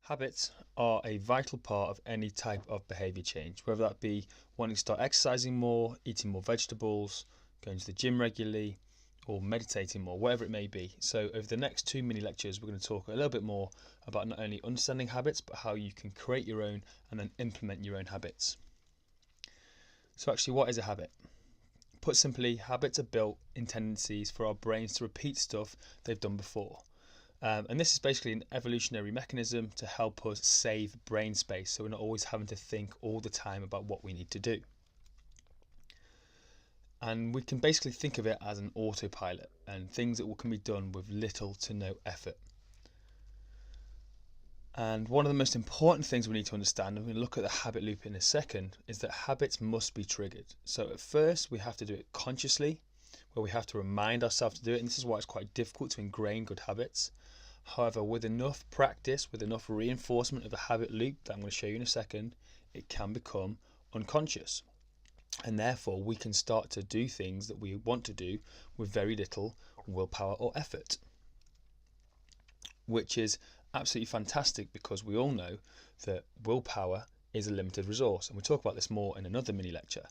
Habits are a vital part of any type of behaviour change, whether that be wanting to start exercising more, eating more vegetables, going to the gym regularly, or meditating more, whatever it may be. So over the next 2 mini lectures, we're going to talk a little bit more about not only understanding habits, but how you can create your own and then implement your own habits. So actually, what is a habit? Put simply, habits are built in tendencies for our brains to repeat stuff they've done before. And this is basically an evolutionary mechanism to help us save brain space, so we're not always having to think all the time about what we need to do. And we can basically think of it as an autopilot and things that can be done with little to no effort. And one of the most important things we need to understand, and we'll look at the habit loop in a second, is that habits must be triggered. So at first we have to do it consciously, where we have to remind ourselves to do it, and this is why it's quite difficult to ingrain good habits. However, with enough practice, with enough reinforcement of the habit loop that I'm going to show you in a second, it can become unconscious. And therefore, we can start to do things that we want to do with very little willpower or effort, which is absolutely fantastic because we all know that willpower is a limited resource. And we'll talk about this more in another mini lecture.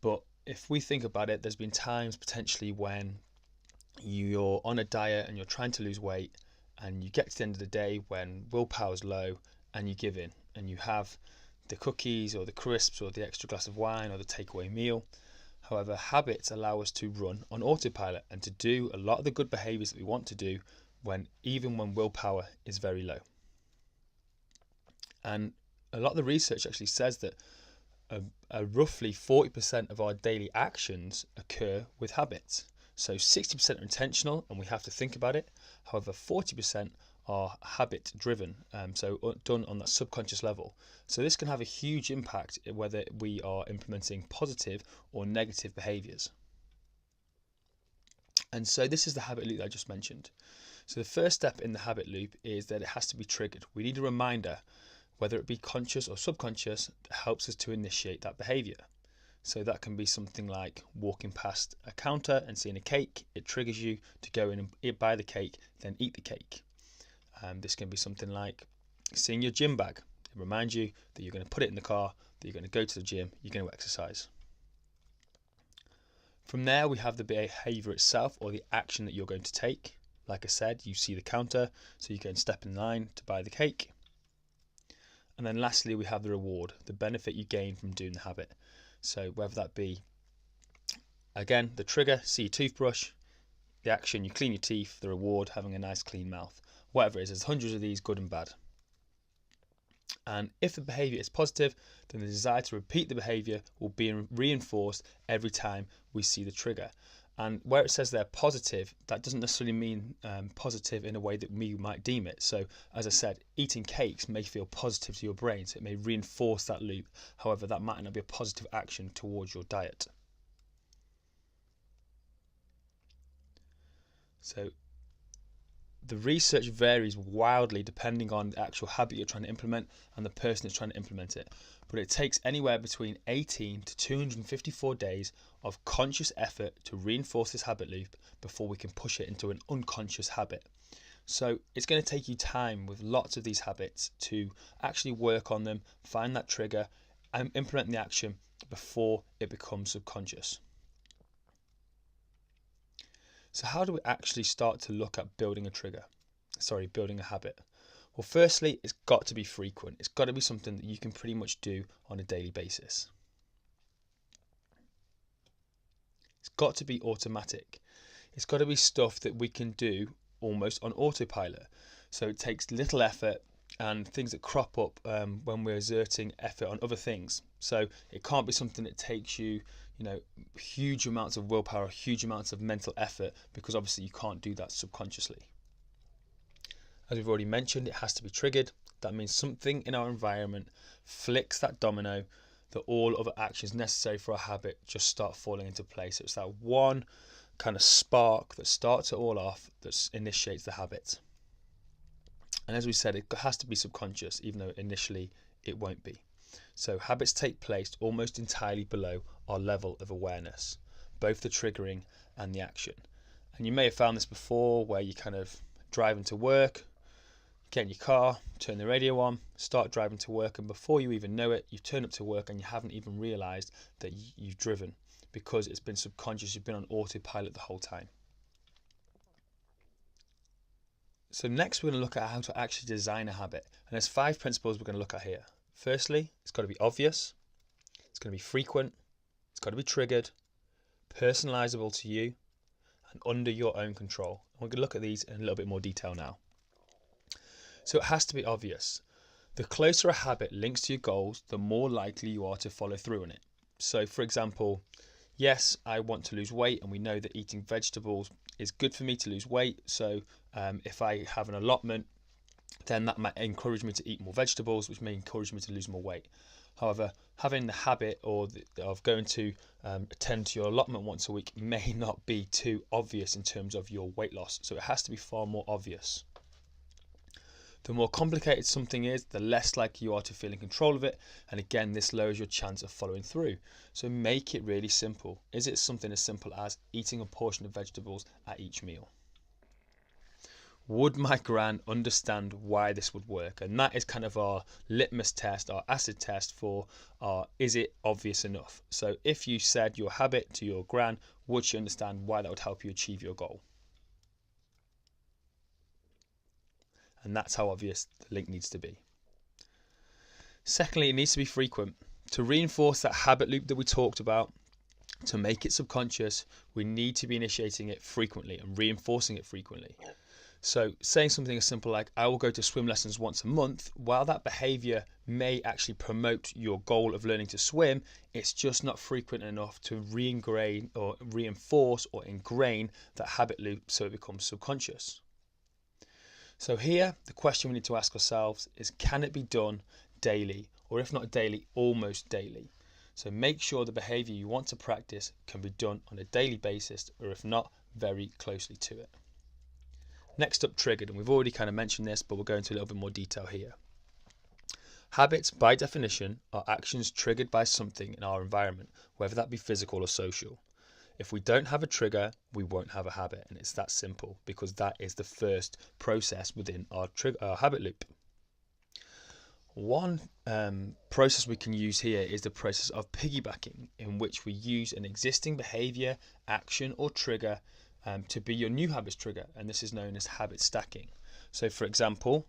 But if we think about it, there's been times potentially when you're on a diet and you're trying to lose weight, and you get to the end of the day when willpower's low and you give in and you have the cookies or the crisps or the extra glass of wine or the takeaway meal. However, habits allow us to run on autopilot and to do a lot of the good behaviours that we want to do even when willpower is very low. And a lot of the research actually says that roughly 40% of our daily actions occur with habits. So 60% are intentional and we have to think about it. However, 40% are habit driven, so done on that subconscious level. So this can have a huge impact whether we are implementing positive or negative behaviours. And so this is the habit loop that I just mentioned. So the first step in the habit loop is that it has to be triggered. We need a reminder, whether it be conscious or subconscious, that helps us to initiate that behaviour. So that can be something like walking past a counter and seeing a cake. It triggers you to go in and buy the cake, then eat the cake. This can be something like seeing your gym bag. It reminds you that you're going to put it in the car, that you're going to go to the gym, you're going to exercise. From there, we have the behaviour itself or the action that you're going to take. Like I said, you see the counter, so you go and step in line to buy the cake. And then lastly, we have the reward, the benefit you gain from doing the habit. So whether that be, again, the trigger, see your toothbrush, the action, you clean your teeth, the reward, having a nice clean mouth. Whatever it is, there's hundreds of these, good and bad. And if the behaviour is positive, then the desire to repeat the behaviour will be reinforced every time we see the trigger. And where it says they're positive, that doesn't necessarily mean positive in a way that we might deem it. So as I said, eating cakes may feel positive to your brain, so it may reinforce that loop. However, that might not be a positive action towards your diet. So the research varies wildly depending on the actual habit you're trying to implement and the person that's trying to implement it. But it takes anywhere between 18 to 254 days of conscious effort to reinforce this habit loop before we can push it into an unconscious habit. So it's going to take you time with lots of these habits to actually work on them, find that trigger and implement the action before it becomes subconscious. So how do we actually start to look at building a habit? Well, firstly, it's got to be frequent. It's got to be something that you can pretty much do on a daily basis. It's got to be automatic. It's got to be stuff that we can do almost on autopilot. So it takes little effort and things that crop up when we're exerting effort on other things. So it can't be something that takes you, huge amounts of willpower, huge amounts of mental effort, because obviously you can't do that subconsciously. As we've already mentioned, it has to be triggered. That means something in our environment flicks that domino that all other actions necessary for a habit just start falling into place. So it's that one kind of spark that starts it all off that initiates the habit. And as we said, it has to be subconscious, even though initially it won't be. So habits take place almost entirely below our level of awareness, both the triggering and the action. And you may have found this before, where you kind of driving to work, get in your car, turn the radio on, start driving to work, and before you even know it, you've turned up to work and you haven't even realised that you've driven because it's been subconscious, you've been on autopilot the whole time. So next we're going to look at how to actually design a habit, and there's 5 principles we're going to look at here. Firstly, it's got to be obvious, it's going to be frequent, it's got to be triggered, personalisable to you, and under your own control. We're going to look at these in a little bit more detail now. So it has to be obvious. The closer a habit links to your goals, the more likely you are to follow through on it. So for example, yes, I want to lose weight, and we know that eating vegetables is good for me to lose weight. So if I have an allotment, then that might encourage me to eat more vegetables, which may encourage me to lose more weight. However, having the habit of going to attend to your allotment once a week may not be too obvious in terms of your weight loss. So it has to be far more obvious. The more complicated something is, the less likely you are to feel in control of it. And again, this lowers your chance of following through. So make it really simple. Is it something as simple as eating a portion of vegetables at each meal? Would my gran understand why this would work? And that is kind of our litmus test, our acid test for is it obvious enough? So if you said your habit to your gran, would she understand why that would help you achieve your goal? And that's how obvious the link needs to be. Secondly, it needs to be frequent. To reinforce that habit loop that we talked about, to make it subconscious, we need to be initiating it frequently and reinforcing it frequently. So saying something as simple like, I will go to swim lessons once a month, while that behaviour may actually promote your goal of learning to swim, it's just not frequent enough to re-ingrain or reinforce or ingrain that habit loop so it becomes subconscious. So here, the question we need to ask ourselves is, can it be done daily? Or if not daily, almost daily. So make sure the behaviour you want to practice can be done on a daily basis, or if not, very closely to it. Next up, triggered, and we've already kind of mentioned this, but we'll go into a little bit more detail here. Habits, by definition, are actions triggered by something in our environment, whether that be physical or social. If we don't have a trigger, we won't have a habit, and it's that simple, because that is the first process within our habit loop. One process we can use here is the process of piggybacking, in which we use an existing behavior, action, or trigger to be your new habits trigger, and this is known as habit stacking. So for example,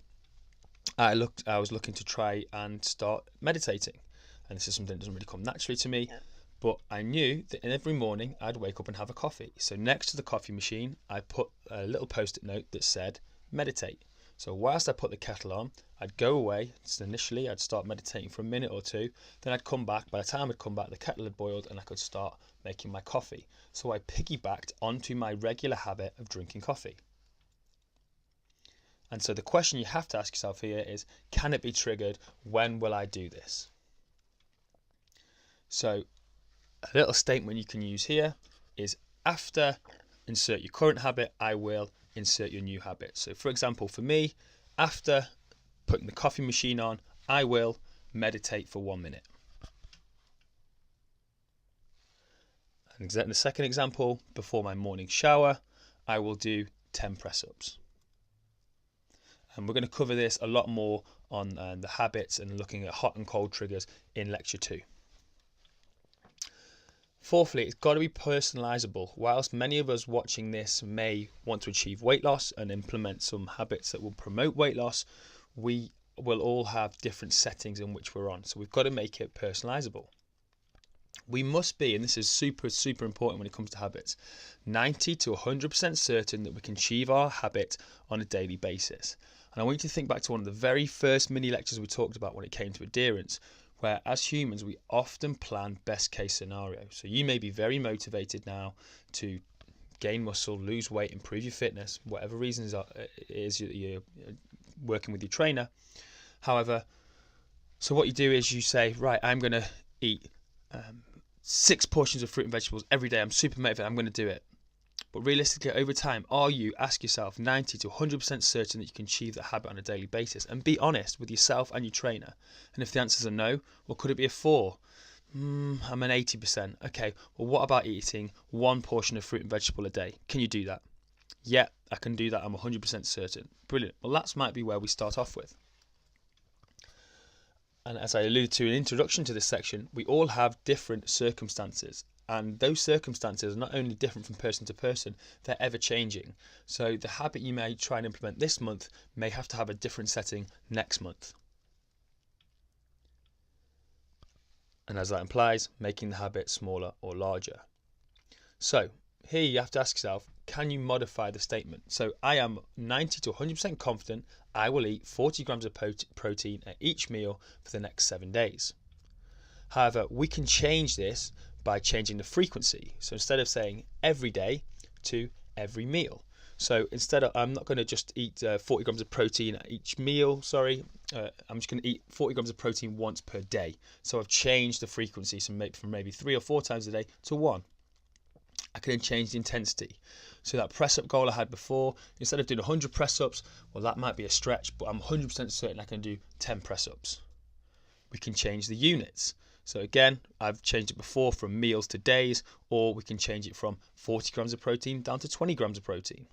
I was looking to try and start meditating, and this is something that doesn't really come naturally to me, but I knew that every morning I'd wake up and have a coffee. So next to the coffee machine, I put a little post-it note that said meditate. So whilst I put the kettle on, I'd go away. So initially I'd start meditating for a minute or two, then I'd come back. By the time I'd come back, the kettle had boiled and I could start making my coffee. So I piggybacked onto my regular habit of drinking coffee. And so the question you have to ask yourself here is, can it be triggered? When will I do this? So a little statement you can use here is, after insert your current habit, I will insert your new habit. So for example, for me, after putting the coffee machine on, I will meditate for 1 minute. And the second example, before my morning shower, I will do 10 press-ups. And we're going to cover this a lot more on the habits and looking at hot and cold triggers in lecture 2. Fourthly, it's got to be personalisable. Whilst many of us watching this may want to achieve weight loss and implement some habits that will promote weight loss, we will all have different settings in which we're on. So we've got to make it personalisable. We must be, and this is super important when it comes to habits, 90 to 100% certain that we can achieve our habit on a daily basis. And I want you to think back to one of the very first mini lectures we talked about when it came to adherence, where as humans we often plan best case scenario. So you may be very motivated now to gain muscle, lose weight, improve your fitness, whatever reasons it is you're working with your trainer. However, so what you do is you say, right, I'm going to eat 6 portions of fruit and vegetables every day. I'm super motivated, I'm going to do it. But realistically, over time, are you, ask yourself, 90 to 100% certain that you can achieve that habit on a daily basis? And be honest with yourself and your trainer. And if the answers are no, well, could it be a 4? I'm an 80%. Okay, well, what about eating 1 portion of fruit and vegetable a day? Can you do that? Yeah, I can do that, I'm 100% certain. Brilliant. Well, that might be where we start off with. And as I alluded to in introduction to this section, we all have different circumstances. And those circumstances are not only different from person to person, they're ever changing. So the habit you may try and implement this month may have to have a different setting next month. And as that implies, making the habit smaller or larger. So here you have to ask yourself, can you modify the statement? So I am 90 to 100% confident I will eat 40 grams of protein at each meal for the next 7 days. However, we can change this by changing the frequency. So instead of saying every day to every meal. So instead of, I'm not going to just eat 40 grams of protein at each meal, I'm just going to eat 40 grams of protein once per day. So I've changed the frequency from maybe 3 or 4 times a day to 1. I can then change the intensity. So that press up goal I had before, instead of doing 100 press ups, well, that might be a stretch, but I'm 100% certain I can do 10 press ups. We can change the units. So again, I've changed it before from meals to days, or we can change it from 40 grams of protein down to 20 grams of protein.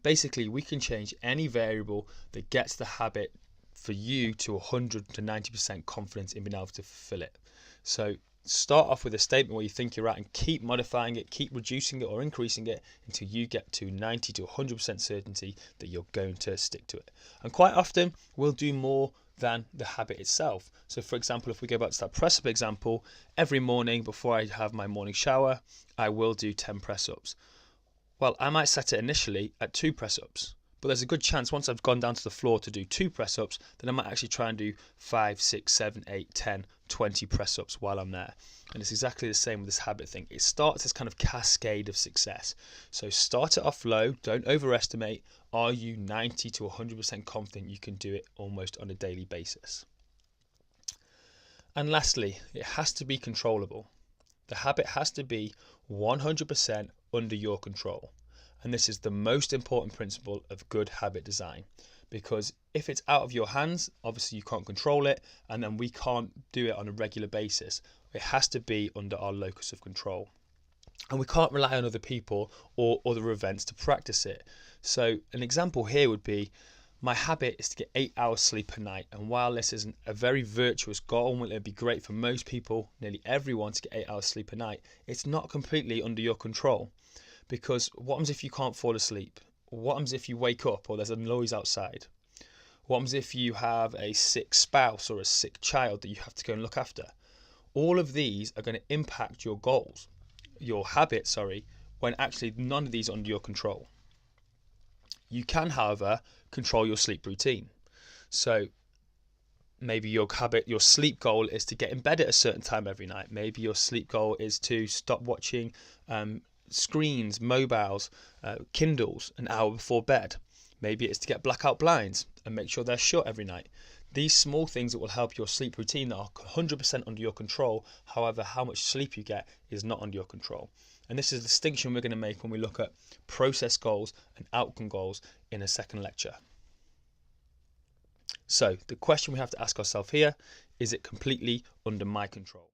Basically, we can change any variable that gets the habit for you to 100 to 90% confidence in being able to fulfill it. So start off with a statement where you think you're at and keep modifying it, keep reducing it or increasing it until you get to 90 to 100% certainty that you're going to stick to it. And quite often we'll do more than the habit itself. So for example, if we go back to that press up example, every morning before I have my morning shower, I will do 10 press ups. Well, I might set it initially at 2 press ups, but there's a good chance once I've gone down to the floor to do 2 press ups, then I might actually try and do 5, 6, 7, 8, 10, 20 press ups while I'm there. And it's exactly the same with this habit thing. It starts this kind of cascade of success. So start it off low, don't overestimate. Are you 90 to 100% confident you can do it almost on a daily basis? And lastly, it has to be controllable. The habit has to be 100% under your control. And this is the most important principle of good habit design, because if it's out of your hands, obviously you can't control it, and then we can't do it on a regular basis. It has to be under our locus of control. And we can't rely on other people or other events to practice it. So an example here would be, my habit is to get 8 hours sleep a night. And while this isn't a very virtuous goal, and it'd be great for most people, nearly everyone, to get 8 hours sleep a night, it's not completely under your control. Because what happens if you can't fall asleep? What happens if you wake up or there's a noise outside? What happens if you have a sick spouse or a sick child that you have to go and look after? All of these are going to impact your goals, your habit, when actually none of these are under your control. You can, however, control your sleep routine. So maybe your sleep goal is to get in bed at a certain time every night. Maybe your sleep goal is to stop watching screens, mobiles, Kindles an hour before bed. Maybe it's to get blackout blinds and make sure they're shut every night. These small things that will help your sleep routine that are 100% under your control. However, how much sleep you get is not under your control. And this is the distinction we're going to make when we look at process goals and outcome goals in a second lecture. So the question we have to ask ourselves here, is it completely under my control?